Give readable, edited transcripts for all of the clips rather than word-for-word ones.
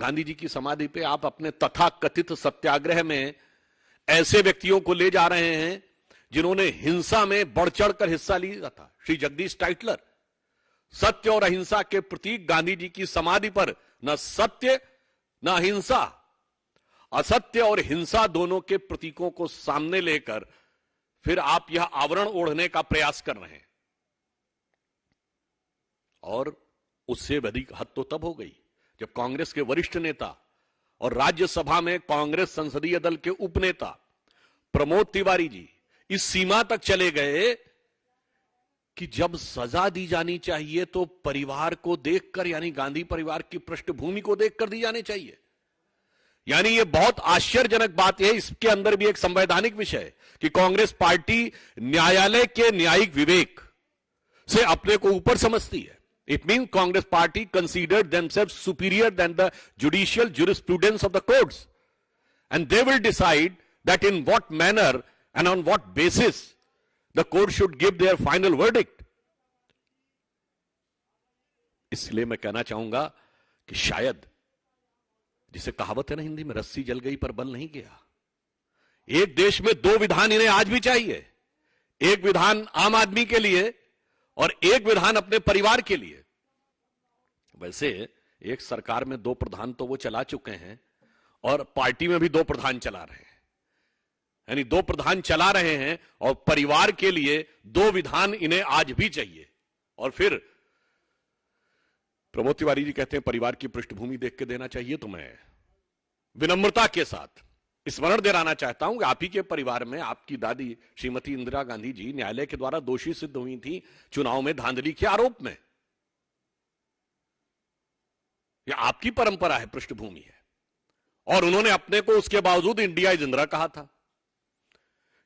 गांधी जी की समाधि पे आप अपने तथाकथित सत्याग्रह में ऐसे व्यक्तियों को ले जा रहे हैं जिन्होंने हिंसा में बढ़ चढ़कर हिस्सा लिया था। श्री जगदीश टाइटलर सत्य और अहिंसा के प्रतीक गांधी जी की समाधि पर न सत्य न अहिंसा, असत्य और हिंसा दोनों के प्रतीकों को सामने लेकर फिर आप यह आवरण ओढ़ने का प्रयास कर रहे हैं। और उससे अधिक हद तो तब हो गई जब कांग्रेस के वरिष्ठ नेता और राज्यसभा में कांग्रेस संसदीय दल के उपनेता प्रमोद तिवारी जी इस सीमा तक चले गए कि जब सजा दी जानी चाहिए तो परिवार को देखकर, यानी गांधी परिवार की पृष्ठभूमि को देखकर दी जानी चाहिए। यानी यह बहुत आश्चर्यजनक बात है। इसके अंदर भी एक संवैधानिक विषय है कि कांग्रेस पार्टी न्यायालय के न्यायिक विवेक से अपने को ऊपर समझती है। It means Congress party considered themselves superior than the judicial jurisprudence of the courts, and they will decide that in what manner and on what basis the court should give their final verdict. इसलिए मैं कहना चाहूंगा कि शायद, जिसे कहावत है ना हिंदी में, रस्सी जल गई पर बल नहीं गया। एक देश में दो विधान इन्हें आज भी चाहिए, एक विधान आम आदमी के लिए और एक विधान अपने परिवार के लिए। वैसे एक सरकार में दो प्रधान तो वो चला चुके हैं और पार्टी में भी दो प्रधान चला रहे हैं, यानी दो प्रधान चला रहे हैं और परिवार के लिए दो विधान इन्हें आज भी चाहिए। और फिर प्रमोद तिवारी जी कहते हैं परिवार की पृष्ठभूमि देख के देना चाहिए। तो मैं विनम्रता के साथ स्मरण दिलाना चाहता हूं कि आप ही के परिवार में आपकी दादी श्रीमती इंदिरा गांधी जी न्यायालय के द्वारा दोषी सिद्ध हुई थी चुनाव में धांधली के आरोप में। यह आपकी परंपरा है, पृष्ठभूमि है, और उन्होंने अपने को उसके बावजूद इंडिया इज इंदिरा कहा था।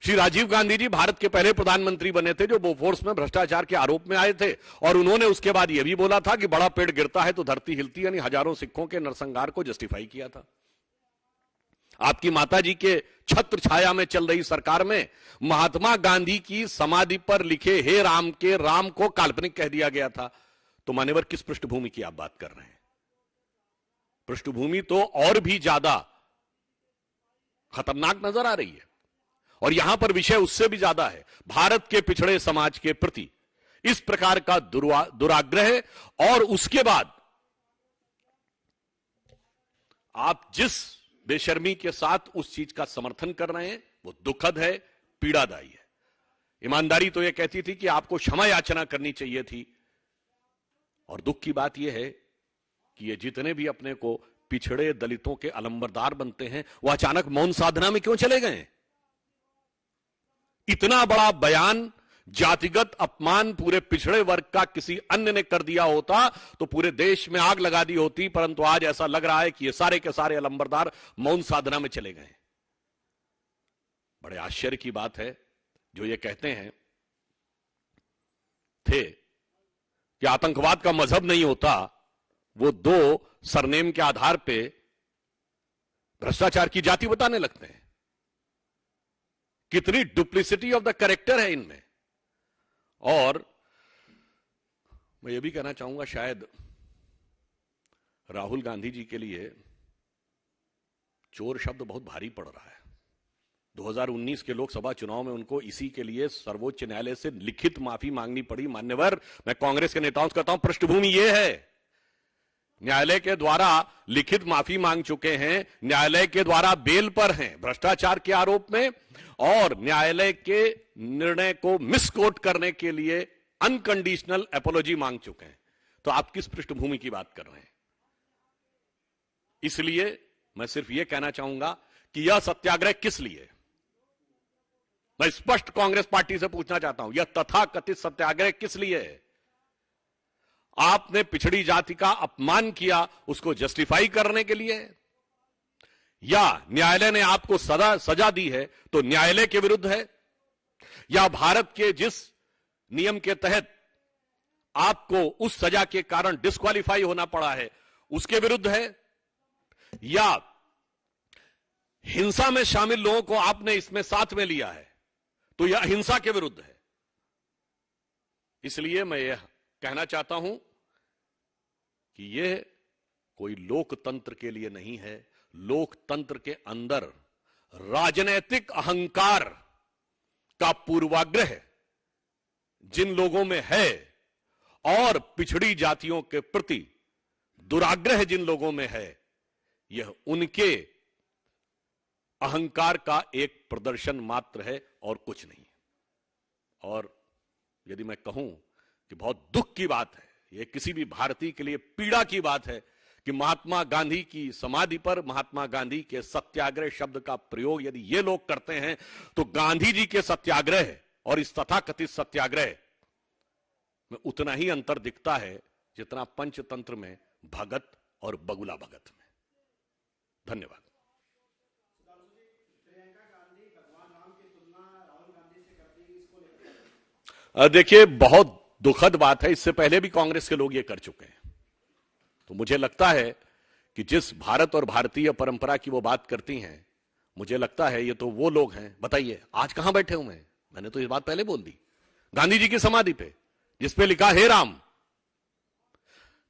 श्री राजीव गांधी जी भारत के पहले प्रधानमंत्री बने थे जो बोफोर्स में भ्रष्टाचार के आरोप में आए थे, और उन्होंने उसके बाद यह भी बोला था कि बड़ा पेड़ गिरता है तो धरती हिलती, यानी हजारों सिखों के नरसंहार को जस्टिफाई किया था। आपकी माताजी के छत्र छाया में चल रही सरकार में महात्मा गांधी की समाधि पर लिखे हे राम के राम को काल्पनिक कह दिया गया था। तो मान्यवर किस पृष्ठभूमि की आप बात कर रहे हैं? पृष्ठभूमि तो और भी ज्यादा खतरनाक नजर आ रही है, और यहां पर विषय उससे भी ज्यादा है। भारत के पिछड़े समाज के प्रति इस प्रकार का दुराग्रह, और उसके बाद आप जिस बेशर्मी के साथ उस चीज का समर्थन कर रहे हैं वो दुखद है, पीड़ादायी है। ईमानदारी तो यह कहती थी कि आपको क्षमा याचना करनी चाहिए थी, और दुख की बात यह है कि ये जितने भी अपने को पिछड़े दलितों के अलंबरदार बनते हैं वो अचानक मौन साधना में क्यों चले गए? इतना बड़ा बयान, जातिगत अपमान पूरे पिछड़े वर्ग का किसी अन्य ने कर दिया होता तो पूरे देश में आग लगा दी होती, परंतु आज ऐसा लग रहा है कि ये सारे के सारे अलंबरदार मौन साधना में चले गए। बड़े आश्चर्य की बात है जो ये कहते हैं थे कि आतंकवाद का मजहब नहीं होता, वो दो सरनेम के आधार पे भ्रष्टाचार की जाति बताने लगते हैं। कितनी डुप्लिसिटी ऑफ द कैरेक्टर है इनमें। और मैं ये भी कहना चाहूंगा शायद राहुल गांधी जी के लिए चोर शब्द बहुत भारी पड़ रहा है। 2019 के लोकसभा चुनाव में उनको इसी के लिए सर्वोच्च न्यायालय से लिखित माफी मांगनी पड़ी। मान्यवर, मैं कांग्रेस के नेताओं से कहता हूं पृष्ठभूमि यह है, न्यायालय के द्वारा लिखित माफी मांग चुके हैं, न्यायालय के द्वारा बेल पर हैं भ्रष्टाचार के आरोप में, और न्यायालय के निर्णय को मिसकोट करने के लिए अनकंडीशनल एपोलॉजी मांग चुके हैं। तो आप किस पृष्ठभूमि की बात कर रहे हैं? इसलिए मैं सिर्फ यह कहना चाहूंगा कि यह सत्याग्रह किस लिए? मैं स्पष्ट कांग्रेस पार्टी से पूछना चाहता हूं, यह तथाकथित सत्याग्रह किस लिए है? आपने पिछड़ी जाति का अपमान किया, उसको जस्टिफाई करने के लिए, या न्यायालय ने आपको सजा दी है तो न्यायालय के विरुद्ध है, या भारत के जिस नियम के तहत आपको उस सजा के कारण डिस्क्वालीफाई होना पड़ा है उसके विरुद्ध है, या हिंसा में शामिल लोगों को आपने इसमें साथ में लिया है तो यह अहिंसा के विरुद्ध है। इसलिए मैं यह कहना चाहता हूं कि यह कोई लोकतंत्र के लिए नहीं है। लोकतंत्र के अंदर राजनीतिक अहंकार का पूर्वाग्रह जिन लोगों में है और पिछड़ी जातियों के प्रति दुराग्रह जिन लोगों में है, यह उनके अहंकार का एक प्रदर्शन मात्र है और कुछ नहीं। और यदि मैं कहूं कि बहुत दुख की बात है, यह किसी भी भारतीय के लिए पीड़ा की बात है कि महात्मा गांधी की समाधि पर महात्मा गांधी के सत्याग्रह शब्द का प्रयोग यदि ये लोग करते हैं तो गांधी जी के सत्याग्रह और इस तथाकथित सत्याग्रह में उतना ही अंतर दिखता है जितना पंचतंत्र में भगत और बगुला भगत में। धन्यवाद। देखिए, बहुत दुखद बात है, इससे पहले भी कांग्रेस के लोग ये कर चुके हैं। तो मुझे लगता है कि जिस भारत और भारतीय परंपरा की वो बात करती हैं, मुझे लगता है ये तो वो लोग हैं। बताइए आज कहां बैठे हुए हैं? मैंने तो ये बात पहले बोल दी, गांधी जी की समाधि पे, जिसपे लिखा हे राम।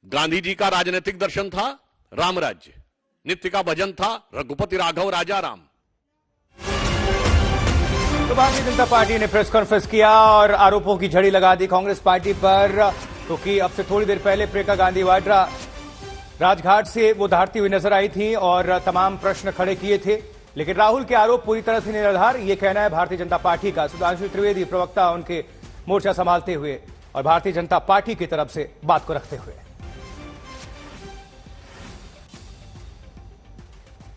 गांधी जी का राजनीतिक दर्शन था राम राज्य, नित्य का भजन था रघुपति राघव राजा राम। तो भारतीय जनता पार्टी ने प्रेस कॉन्फ्रेंस किया और आरोपों की झड़ी लगा दी कांग्रेस पार्टी पर, क्योंकि अब से थोड़ी देर पहले प्रियंका गांधी वाड्रा राजघाट से वो दहाड़ती हुई नजर आई थी और तमाम प्रश्न खड़े किए थे, लेकिन राहुल के आरोप पूरी तरह से निराधार, ये कहना है भारतीय जनता पार्टी का। सुधांशु त्रिवेदी प्रवक्ता उनके मोर्चा संभालते हुए और भारतीय जनता पार्टी की तरफ से बात को रखते हुए।